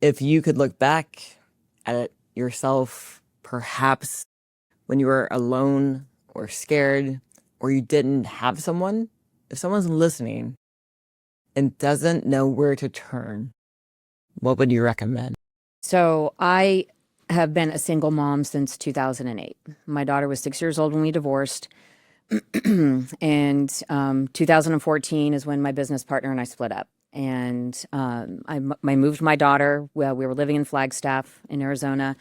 If you could look back at yourself, perhaps when you were alone or scared or you didn't have someone, if someone's listening and doesn't know where to turn, what would you recommend? So I have been a single mom since 2008. My daughter was 6 years old when we divorced. And 2014 is when my business partner and I split up. And I moved my daughter. Well, we were living in Flagstaff in Arizona,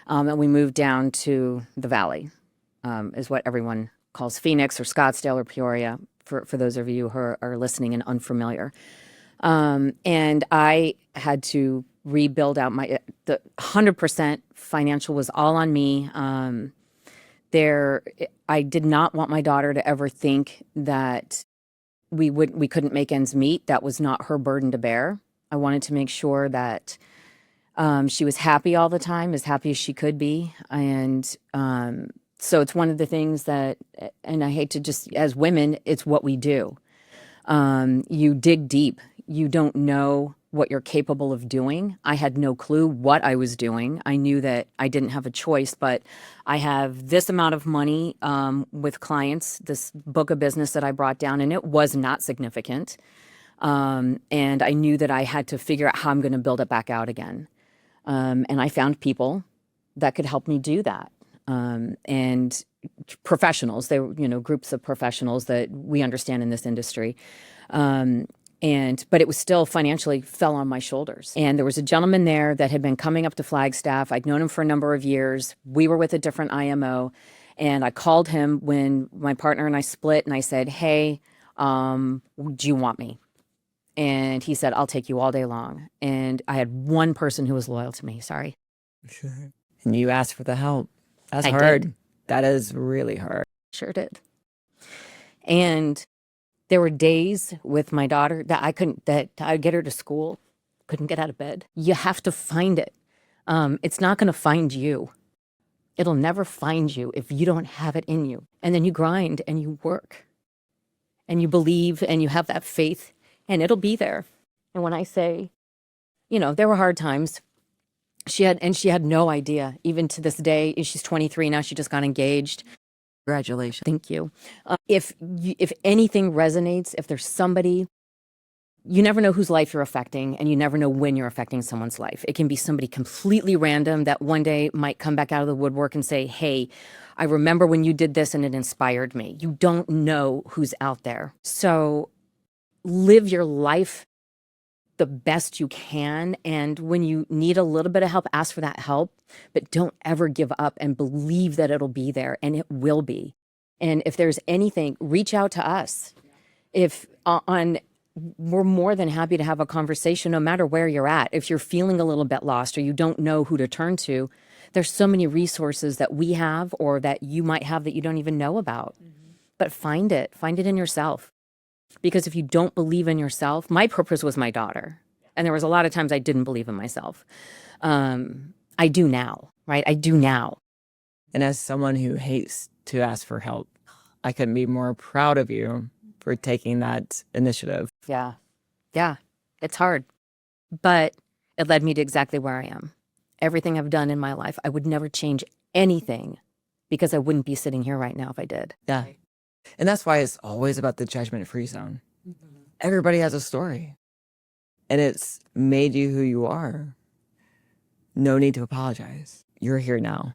and we moved down to the Valley, is what everyone calls Phoenix or Scottsdale or Peoria, for those of you who are listening and unfamiliar. And I had to rebuild out the 100% financial was all on me. I did not want my daughter to ever think that we couldn't make ends meet. That was not her burden to bear. I wanted to make sure that she was happy all the time, as happy as she could be. And so it's one of the things that, and I hate to just, as women, it's what we do. You dig deep. You don't know what you're capable of doing. I had no clue what I was doing. I knew that I didn't have a choice, but I have this amount of money with clients, this book of business that I brought down, and it was not significant. And I knew that I had to figure out how I'm going to build it back out again. And I found people that could help me do that. And professionals, they were, groups of professionals that we understand in this industry. But it was still financially fell on my shoulders. And there was a gentleman there that had been coming up to Flagstaff. I'd known him for a number of years. We were with a different IMO. And I called him when my partner and I split, and I said, hey, do you want me? And he said, I'll take you all day long. And I had one person who was loyal to me. Sorry. Sure. And you asked for the help. That's I hard. did. That is really hard. Sure did. And there were days with my daughter that I'd get her to school, couldn't get out of bed. You have to find it. It's not going to find you. It'll never find you if you don't have it in you. And then you grind and you work and you believe and you have that faith, and it'll be there. And when I say, there were hard times. She had no idea. Even to this day, she's 23 now. She just got engaged. Congratulations. Thank you. If anything resonates, if there's somebody, you never know whose life you're affecting, and you never know when you're affecting someone's life. It can be somebody completely random that one day might come back out of the woodwork and say, hey, I remember when you did this and it inspired me. You don't know who's out there. So live your life the best you can. And when you need a little bit of help, ask for that help, but don't ever give up and believe that it'll be there, and it will be. And if there's anything, reach out to us. We're more than happy to have a conversation no matter where you're at. If you're feeling a little bit lost or you don't know who to turn to, there's so many resources that we have or that you might have that you don't even know about. Mm-hmm. But find it in yourself. Because if you don't believe in yourself, my purpose was my daughter. And there was a lot of times I didn't believe in myself. I do now, right? I do now. And as someone who hates to ask for help, I couldn't be more proud of you for taking that initiative. Yeah. Yeah. It's hard. But it led me to exactly where I am. Everything I've done in my life, I would never change anything because I wouldn't be sitting here right now if I did. Yeah. And that's why it's always about the judgment-free zone. Mm-hmm. Everybody has a story. And it's made you who you are. No need to apologize. You're here now.